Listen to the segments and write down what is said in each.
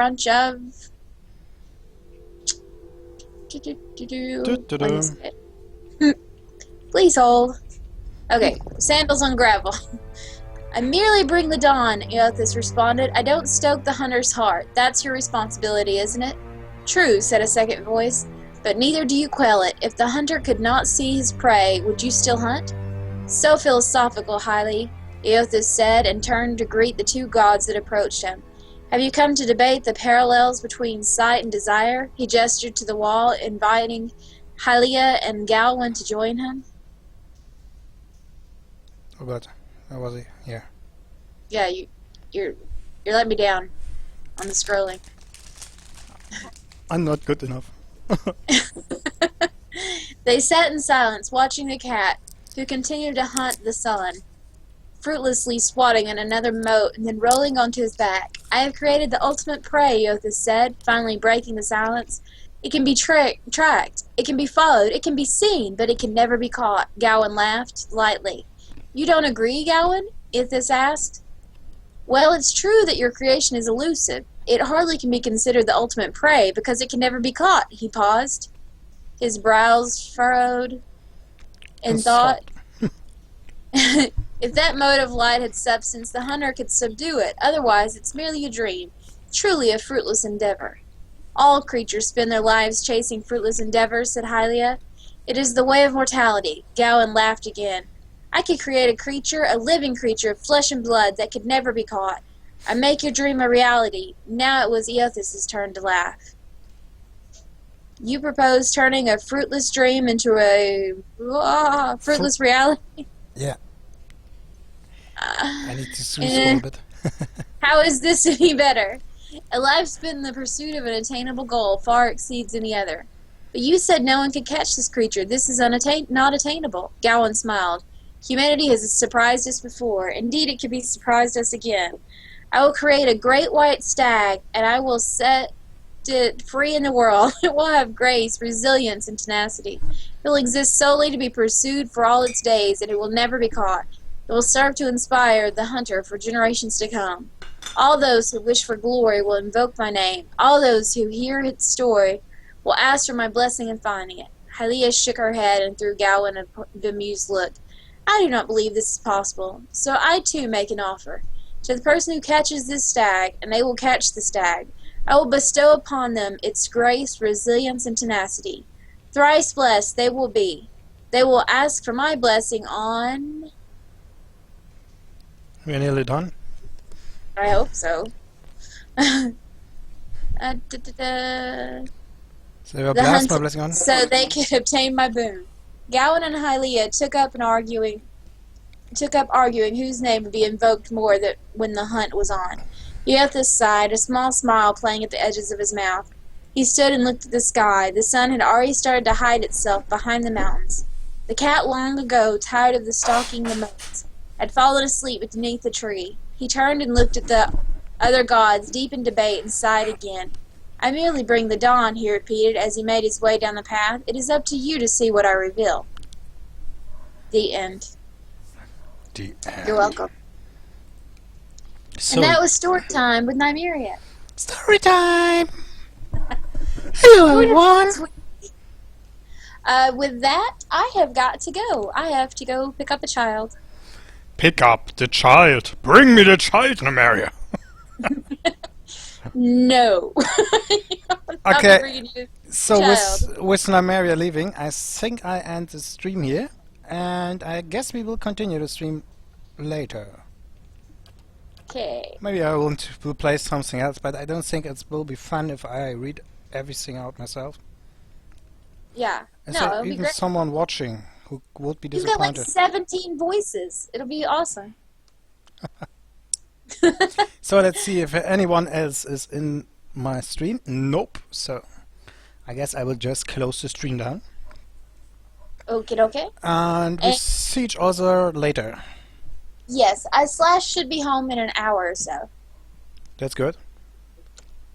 crunch of... When is it? Please hold. Okay, sandals on gravel. I merely bring the dawn, Eothas responded. I don't stoke the hunter's heart. That's your responsibility, isn't it? True, said a second voice, but neither do you quell it. If the hunter could not see his prey, would you still hunt? So philosophical, highly, Eothas said, and turned to greet the two gods that approached him. Have you come to debate the parallels between sight and desire? He gestured to the wall, inviting Hylia and Galwin to join him. Oh god, where was he? Yeah. Yeah, you're letting me down on the scrolling. I'm not good enough. They sat in silence, watching the cat, who continued to hunt the sun, fruitlessly swatting at another mote and then rolling onto his back. I have created the ultimate prey, Eothas said, finally breaking the silence. It can be tracked, it can be followed, it can be seen, but it can never be caught. Gawain laughed lightly. You don't agree, Gawain? Eothas asked. Well, it's true that your creation is elusive. It hardly can be considered the ultimate prey, because it can never be caught. He paused, his brows furrowed in thought. If that mode of light had substance, the hunter could subdue it. Otherwise, it's merely a dream, truly a fruitless endeavor. All creatures spend their lives chasing fruitless endeavors, said Hylia. It is the way of mortality. Gawain laughed again. I could create a creature, a living creature of flesh and blood that could never be caught. I make your dream a reality. Now it was Eothas' turn to laugh. You propose turning a fruitless dream into a fruitless reality? Yeah. I need to soothe a little bit. How is this any better? A life spent in the pursuit of an attainable goal far exceeds any other. But you said no one could catch this creature. This is not attainable. Gawain smiled. Humanity has surprised us before. Indeed, it could be surprised us again. I will create a great white stag, and I will set it free in the world. It will have grace, resilience, and tenacity. It will exist solely to be pursued for all its days, and it will never be caught. It will serve to inspire the hunter for generations to come. All those who wish for glory will invoke my name. All those who hear its story will ask for my blessing in finding it. Hylia shook her head and threw Gawain a bemused look. I do not believe this is possible, so I too make an offer. To the person who catches this stag, and they will catch the stag, I will bestow upon them its grace, resilience, and tenacity. Thrice blessed they will be. They will ask for my blessing on... We're nearly done. I hope so. So your blast my blessing on? So they could obtain my boon. Gawain and Hylia took up arguing whose name would be invoked more when the hunt was on. Eothas sighed, a small smile playing at the edges of his mouth. He stood and looked at the sky. The sun had already started to hide itself behind the mountains. The cat, long ago tired of stalking the motes, had fallen asleep beneath the tree. He turned and looked at the other gods, deep in debate, and sighed again. I merely bring the dawn, he repeated as he made his way down the path. It is up to you to see what I reveal. The end. The end. You're welcome. So, and that was story time with Nymeria. story time! Hello everyone! With that, I have got to go. I have to go pick up a child. Pick up the child! Bring me the child, Nymeria! No. Okay, so with Nymeria leaving, I think I end the stream here, and I guess we will continue the stream later. Okay. Maybe I will play something else, but I don't think it will be fun if I read everything out myself. Yeah. And no, so it'll be even great. someone watching who would be You've got like disappointed. 17 voices. It'll be awesome. So let's see if anyone else is in my stream. Nope. So I guess I will just close the stream down. Okay. And we'll see each other later. Yes, Slash should be home in an hour or so. That's good.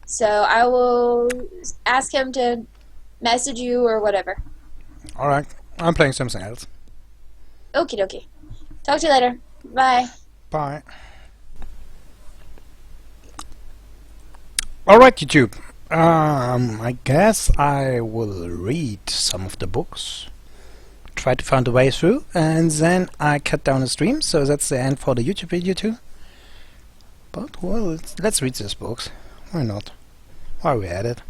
So I will ask him to message you or whatever. Alright. I'm playing something else. Okie dokie. Talk to you later. Bye. Bye. Alright, YouTube. I guess I will read some of the books, try to find a way through, and then I cut down the stream, so that's the end for the YouTube video too. But, well, let's read these books. Why not? While we're at it.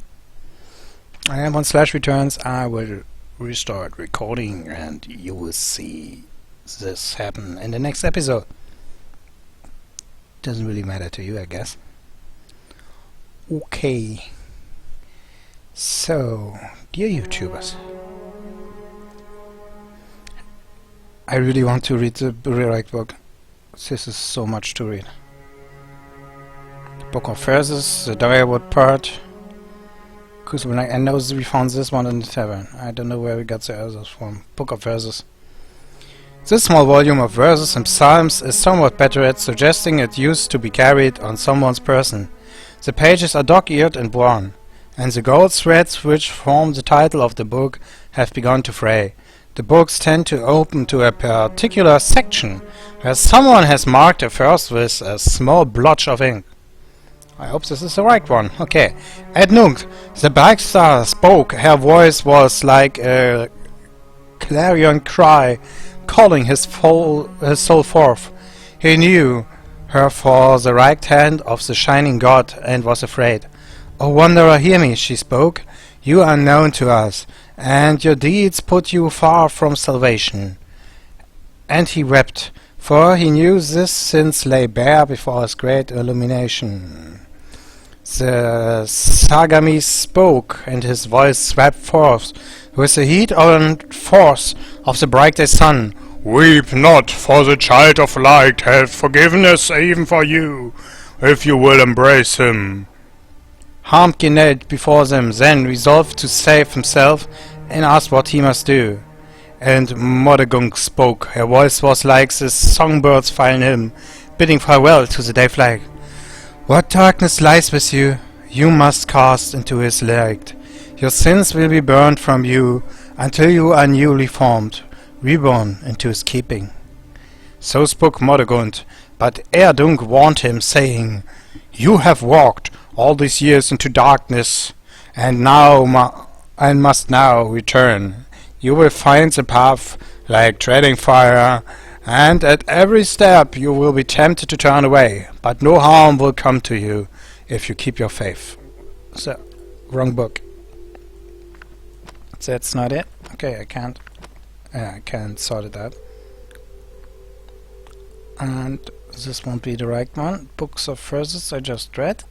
And once Slash returns, I will restart recording, and you will see this happen in the next episode. Doesn't really matter to you, I guess. Okay. So, dear YouTubers, I really want to read the rewrite book. This is so much to read. Book of Verses, the Direwood part. Because I know we found this one in the tavern. I don't know where we got the others from. Book of Verses. This small volume of verses and psalms is somewhat better at suggesting it used to be carried on someone's person. The pages are dog-eared and worn, and the gold threads which form the title of the book have begun to fray. The books tend to open to a particular section, where someone has marked a verse with a small blotch of ink. I hope this is the right one. Okay. At Nunk, the bright star spoke. Her voice was like a clarion cry, calling his soul forth. He knew her for the right hand of the shining god, and was afraid. "O wanderer, hear me," she spoke. "You are known to us, and your deeds put you far from salvation." And he wept, for he knew this sins lay bare before his great illumination. The Sagami spoke, and his voice swept forth with the heat and force of the bright day sun. "Weep not, for the child of light hath forgiveness even for you, if you will embrace him." Harmke knelt before them, then resolved to save himself, and asked what he must do. And Modegunk spoke. Her voice was like the songbird's fine hymn, bidding farewell to the day flag. "What darkness lies with you, you must cast into his light. Your sins will be burned from you, until you are newly formed, reborn into his keeping." So spoke Modegund, but Erdunk warned him, saying, "You have walked all these years into darkness, and must now return. You will find the path like treading fire, and at every step you will be tempted to turn away, but no harm will come to you if you keep your faith." So, wrong book. That's not it? Okay, I can't sort it out. And this won't be the right one. Books of Verses I just read.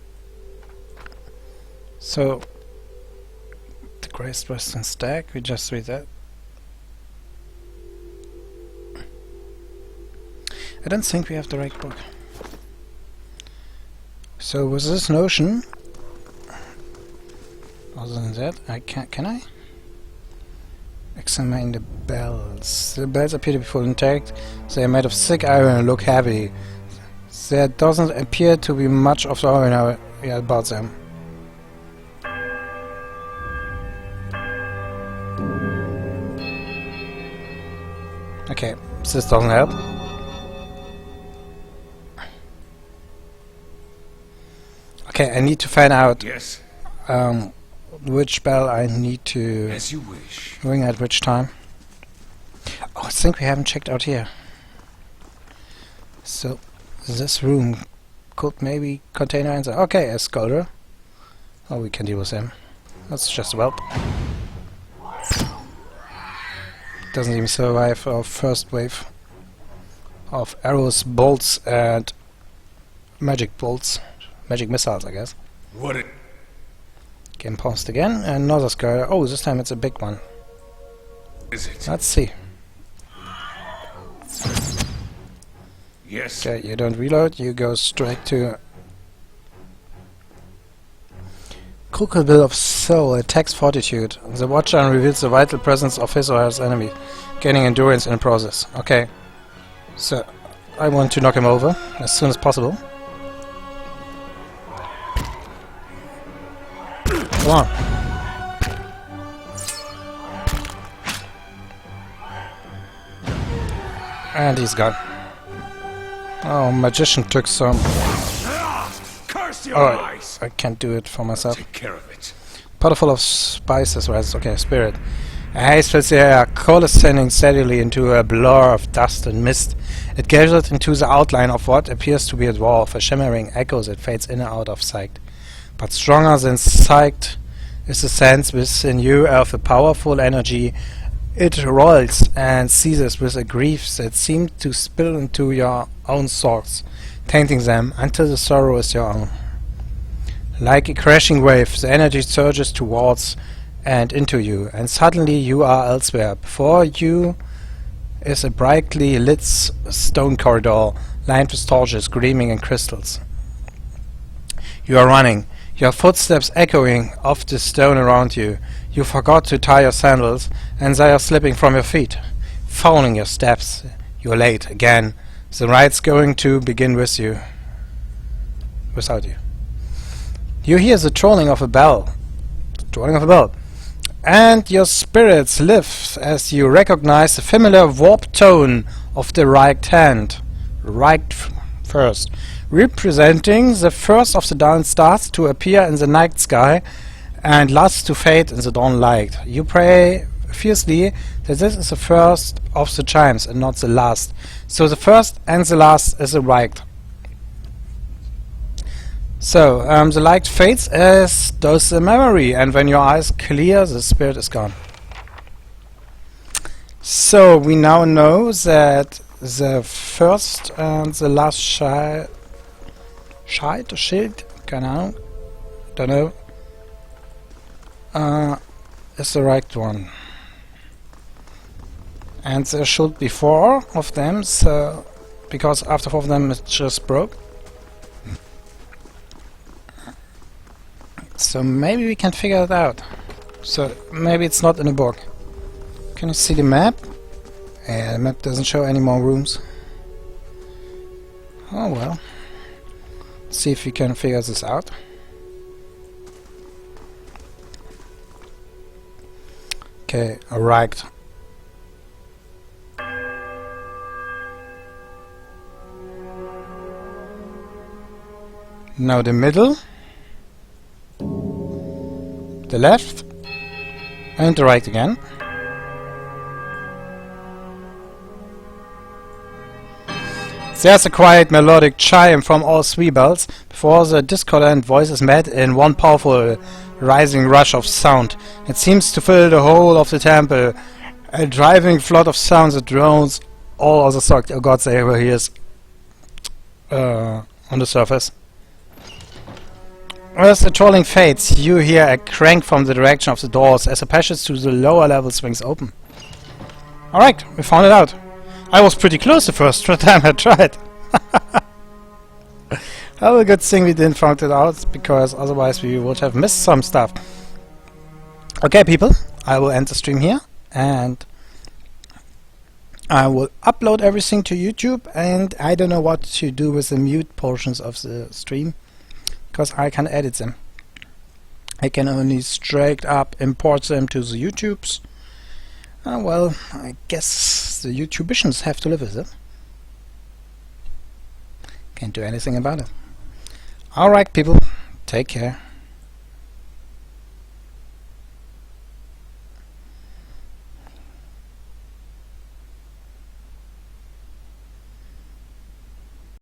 So, the Great Western Stack, we just read that. I don't think we have the right book. So with this notion, other than that, I can I? Examine the bells. The bells appear to be full intact. They are made of thick iron and look heavy. There doesn't appear to be much of the iron about them. Okay, this doesn't help. Okay, I need to find out which bell I need to ring at which time. Oh, I think we haven't checked out here. So, this room could maybe contain an answer. Okay, a sculptor. Oh, we can deal with him. That's just a whelp. Doesn't even survive our first wave of arrows, bolts, and magic bolts. Magic missiles, I guess. What it? Game paused again. Another scar. Oh, this time it's a big one. Is it? Let's see. Yes. Okay, you don't reload. You go straight to Crocodile of Soul. Attacks Fortitude. The Watcher reveals the vital presence of his or her enemy, gaining endurance in the process. Okay. So, I want to knock him over as soon as possible. Come on. And he's gone. Oh, Magician took some. Curse Close your Alright, eyes. I can't do it for myself. Take care of it. Pot full of spices, right? Okay, spirit. A haze fills the air. Coal is ascending steadily into a blur of dust and mist. It gathers into the outline of what appears to be a dwarf, a shimmering echo that fades in and out of sight. But stronger than sight is the sense within you of a powerful energy. It rolls and seizes with a grief that seems to spill into your own thoughts, tainting them until the sorrow is your own. Like a crashing wave, the energy surges towards and into you, and suddenly you are elsewhere. Before you is a brightly lit stone corridor, lined with torches, gleaming in crystals. You are running, your footsteps echoing off the stone around you. You forgot to tie your sandals, and they are slipping from your feet. Following your steps, you are late again. The ride's going to begin with you. Without you. You hear the tolling of a bell. And your spirits lift as you recognize the familiar warped tone of the right hand. First. Representing the first of the dawn stars to appear in the night sky and last to fade in the dawn light. You pray fiercely that this is the first of the chimes and not the last. So the first and the last is the right. So, the light fades as does the memory, and when your eyes clear, the spirit is gone. So, we now know that the first and the last shield, don't know, is the right one. And there should be 4 of them, so because after 4 of them it just broke. So maybe we can figure it out. So maybe it's not in the book. Can you see the map? Yeah, the map doesn't show any more rooms. Oh well. Let's see if we can figure this out. Okay, alright. Now the middle. The left and the right again. There's a quiet melodic chime from all 3 bells before the discordant voices met in one powerful rising rush of sound. It seems to fill the whole of the temple, a driving flood of sound that drowns all other sound. Oh god, they were here on the surface. As the trolling fades, you hear a crank from the direction of the doors as the passage to the lower level swings open. Alright, we found it out. I was pretty close the first time I tried. Well, a good thing we didn't find it out, because otherwise we would have missed some stuff. Okay people, I will end the stream here, and I will upload everything to YouTube, and I don't know what to do with the mute portions of the stream, because I can't edit them. I can only straight up import them to the YouTubes. Well, I guess the YouTubicians have to live with it. Can't do anything about it. Alright people, take care.